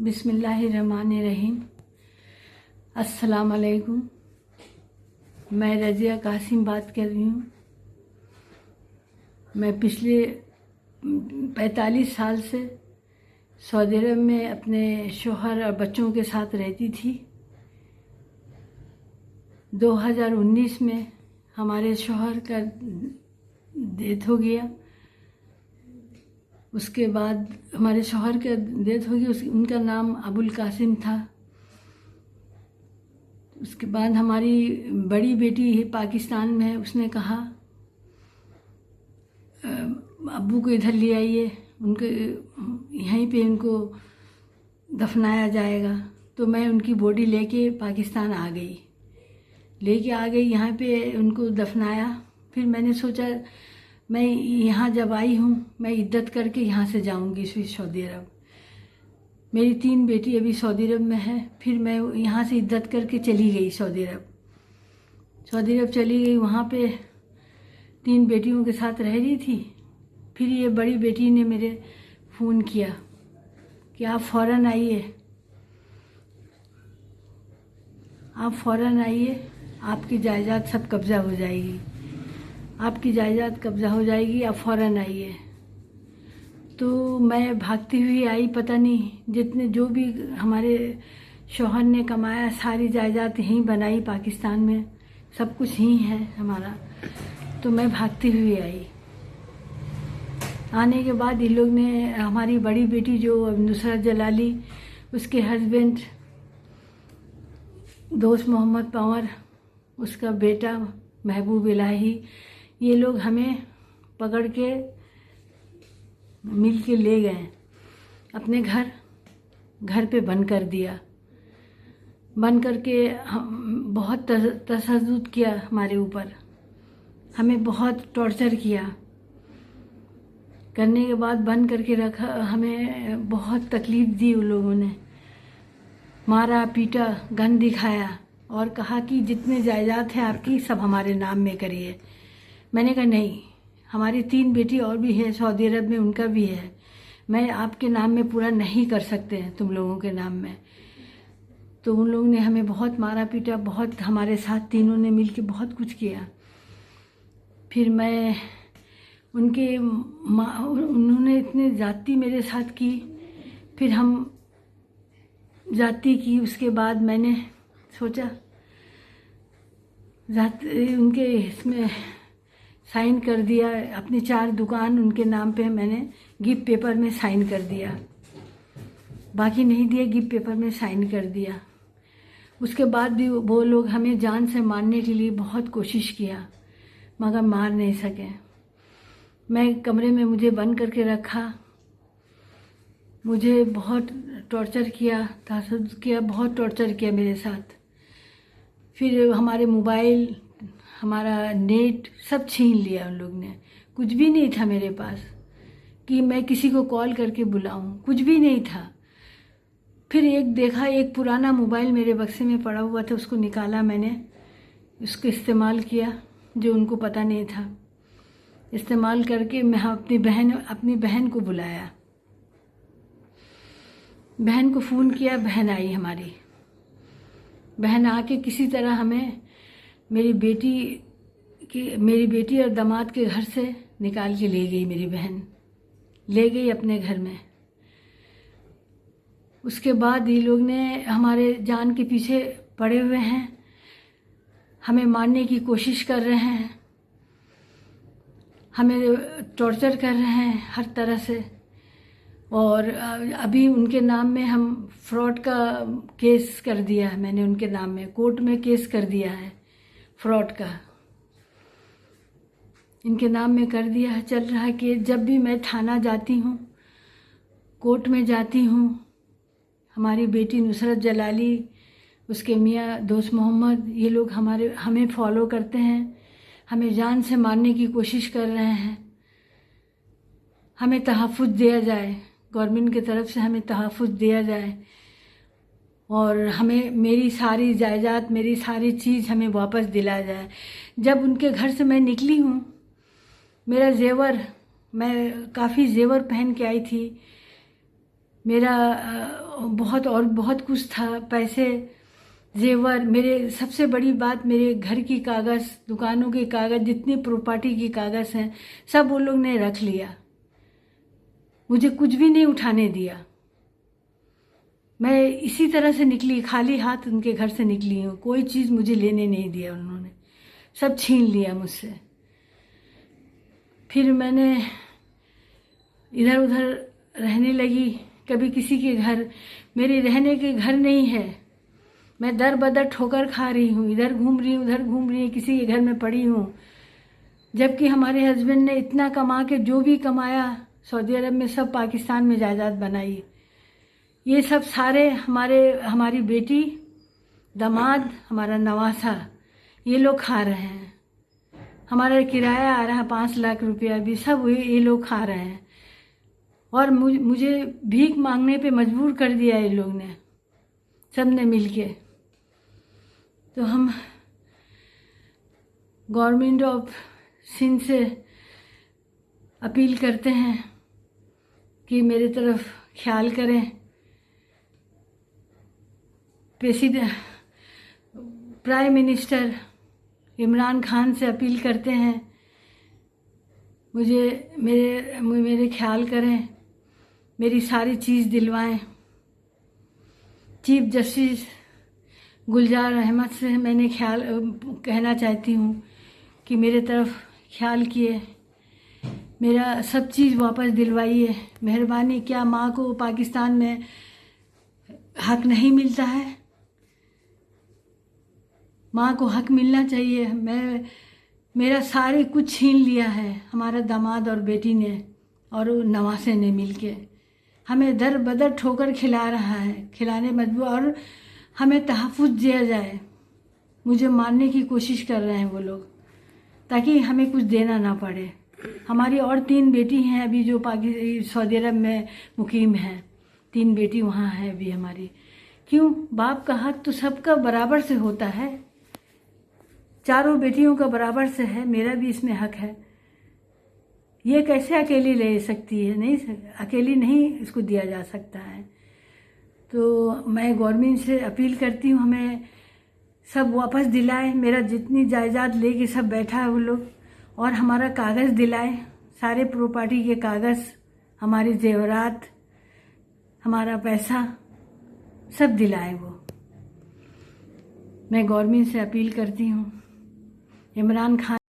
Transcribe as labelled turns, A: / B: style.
A: बिस्मिल्लाहिर्रहमानिर्रहीम। अस्सलाम वालेकुम। मैं रज़िया कासिम बात कर रही हूँ। मैं पिछले 45 साल से सऊदी अरब में अपने शौहर और बच्चों के साथ रहती थी। 2019 में हमारे शौहर का डेथ हो गया। उसके बाद हमारे शौहर का डेथ हो गई। उनका नाम अबुल कासिम था। उसके बाद हमारी बड़ी बेटी पाकिस्तान में है। उसने कहा अब्बू को इधर ले आइए, उनके यहीं पे उनको दफनाया जाएगा। तो मैं उनकी बॉडी लेके पाकिस्तान आ गई, यहाँ पे उनको दफनाया। फिर मैंने सोचा मैं यहाँ जब आई हूँ मैं इद्दत करके यहाँ से जाऊँगी सऊदी अरब। मेरी 3 बेटी अभी सऊदी अरब में है। फिर मैं यहाँ से इद्दत करके चली गई सऊदी अरब चली गई। वहाँ पे 3 बेटियों के साथ रह रही थी। फिर ये बड़ी बेटी ने मेरे फ़ोन किया कि आप फ़ौरन आइए, आपकी जायदाद सब कब्ज़ा हो जाएगी, आप फ़ौरन आइए। तो मैं भागती हुई आई। पता नहीं जितने जो भी हमारे शौहर ने कमाया सारी जायदाद यहीं बनाई, पाकिस्तान में सब कुछ ही है हमारा। तो मैं भागती हुई आई। आने के बाद इन लोग ने, हमारी बड़ी बेटी जो नुसरत जलाली, उसके हस्बैंड दोस्त मोहम्मद पंवर, उसका बेटा महबूब इलाही, ये लोग हमें पकड़ के मिल के ले गए अपने घर पे बंद कर दिया। बंद करके हम बहुत तशद्दुद किया हमारे ऊपर, हमें बहुत टॉर्चर किया। करने के बाद बंद करके रखा, हमें बहुत तकलीफ़ दी उन लोगों ने। मारा पीटा, गन दिखाया और कहा कि जितने जायदाद है आपकी सब हमारे नाम में करिए। मैंने कहा नहीं, हमारी 3 बेटी और भी है सऊदी अरब में, उनका भी है। मैं आपके नाम में पूरा नहीं कर सकते हैं तुम लोगों के नाम में। तो उन लोगों ने हमें बहुत मारा पीटा, बहुत हमारे साथ तीनों ने मिल के बहुत कुछ किया। फिर मैं उन्होंने इतने ज़्यादती मेरे साथ की। फिर हम ज़्यादती की। उसके बाद मैंने सोचा उनके इसमें साइन कर दिया। अपनी 4 दुकान उनके नाम पे मैंने गिफ्ट पेपर में साइन कर दिया। बाकी नहीं दिया, गिफ्ट पेपर में साइन कर दिया। उसके बाद भी वो लोग हमें जान से मारने के लिए बहुत कोशिश किया, मगर मार नहीं सके। मैं कमरे में मुझे बंद करके रखा। मुझे बहुत टॉर्चर किया, तशद्दुद किया, बहुत टॉर्चर किया मेरे साथ। फिर हमारे मोबाइल, हमारा नेट सब छीन लिया उन लोग ने। कुछ भी नहीं था मेरे पास कि मैं किसी को कॉल करके बुलाऊं, कुछ भी नहीं था। फिर एक पुराना मोबाइल मेरे बक्से में पड़ा हुआ था, उसको निकाला मैंने, उसको इस्तेमाल किया जो उनको पता नहीं था। इस्तेमाल करके मैं अपनी बहन को बुलाया, बहन को फ़ोन किया। बहन आई, हमारी बहन आके किसी तरह हमें मेरी बेटी और दामाद के घर से निकाल के ले गई। मेरी बहन ले गई अपने घर में। उसके बाद ये लोग ने हमारे जान के पीछे पड़े हुए हैं, हमें मारने की कोशिश कर रहे हैं, हमें टॉर्चर कर रहे हैं हर तरह से। और अभी उनके नाम में हम फ्रॉड का केस कर दिया है। मैंने उनके नाम में कोर्ट में केस कर दिया है, फ्रॉड का इनके नाम में कर दिया है। चल रहा है कि जब भी मैं थाना जाती हूँ, कोर्ट में जाती हूँ, हमारी बेटी नुसरत जलाली, उसके मियाँ दोस्त मोहम्मद, ये लोग हमें फॉलो करते हैं, हमें जान से मारने की कोशिश कर रहे हैं। हमें तहफ़्फ़ुज़ दिया जाए, गवर्नमेंट की तरफ से हमें तहफ़्फ़ुज़ दिया जाए और हमें मेरी सारी जायदाद, मेरी सारी चीज़ हमें वापस दिलाया जाए। जब उनके घर से मैं निकली हूँ, मेरा जेवर, मैं काफ़ी जेवर पहन के आई थी, मेरा बहुत और बहुत कुछ था, पैसे, जेवर, मेरे सबसे बड़ी बात मेरे घर की कागज़, दुकानों के कागज़, जितनी प्रॉपर्टी की कागज़ हैं सब वो लोग ने रख लिया। मुझे कुछ भी नहीं उठाने दिया। मैं इसी तरह से निकली, खाली हाथ उनके घर से निकली हूँ। कोई चीज़ मुझे लेने नहीं दिया उन्होंने, सब छीन लिया मुझसे। फिर मैंने इधर उधर रहने लगी, कभी किसी के घर, मेरे रहने के घर नहीं है। मैं दर बदर ठोकर खा रही हूँ, इधर घूम रही हूँ, उधर घूम रही हूँ, किसी के घर में पड़ी हूँ। जबकि हमारे हस्बैंड ने इतना कमा के जो भी कमाया सऊदी अरब में सब पाकिस्तान में जायदाद बनाई। ये सब सारे हमारी बेटी, दामाद, हमारा नवासा, ये लोग खा रहे हैं। हमारा किराया आ रहा है 5 लाख रुपया, भी सब ये लोग खा रहे हैं। और मुझे भीख मांगने पे मजबूर कर दिया ये लोग ने, सब ने मिलके। तो हम गवर्नमेंट ऑफ सिंध से अपील करते हैं कि मेरे तरफ ख्याल करें। President, prime minister Imran Khan से अपील करते हैं, मेरे ख्याल करें, मेरी सारी चीज़ दिलवाएं। चीफ जस्टिस गुलजार अहमद से मैंने कहना चाहती हूँ कि मेरे तरफ ख्याल किए, मेरा सब चीज़ वापस दिलवाइए, मेहरबानी। क्या माँ को पाकिस्तान में हक नहीं मिलता है? माँ को हक मिलना चाहिए। मेरा सारे कुछ छीन लिया है हमारा दामाद और बेटी ने और नवासे ने मिलके। हमें दर बदर ठोकर खिला रहा है, खिलाने मजबूर, और हमें तहफ़्फ़ुज़ दिया जाए। मुझे मारने की कोशिश कर रहे हैं वो लोग, ताकि हमें कुछ देना ना पड़े। हमारी और 3 बेटी हैं अभी जो सऊदी अरब में मुकीम हैं। 3 बेटी वहाँ हैं अभी हमारी। क्यों? बाप का हक तो सबका बराबर से होता है, चारों बेटियों का बराबर से है, मेरा भी इसमें हक है। ये कैसे अकेली ले सकती है? नहीं, अकेली नहीं इसको दिया जा सकता है। तो मैं गवर्नमेंट से अपील करती हूँ, हमें सब वापस दिलाए। मेरा जितनी जायदाद लेके सब बैठा है वो लोग, और हमारा कागज़ दिलाए, सारे प्रॉपर्टी के कागज़, हमारे जेवरात, हमारा पैसा सब दिलाए वो। मैं गवर्नमेंट से अपील करती हूँ। इमरान खान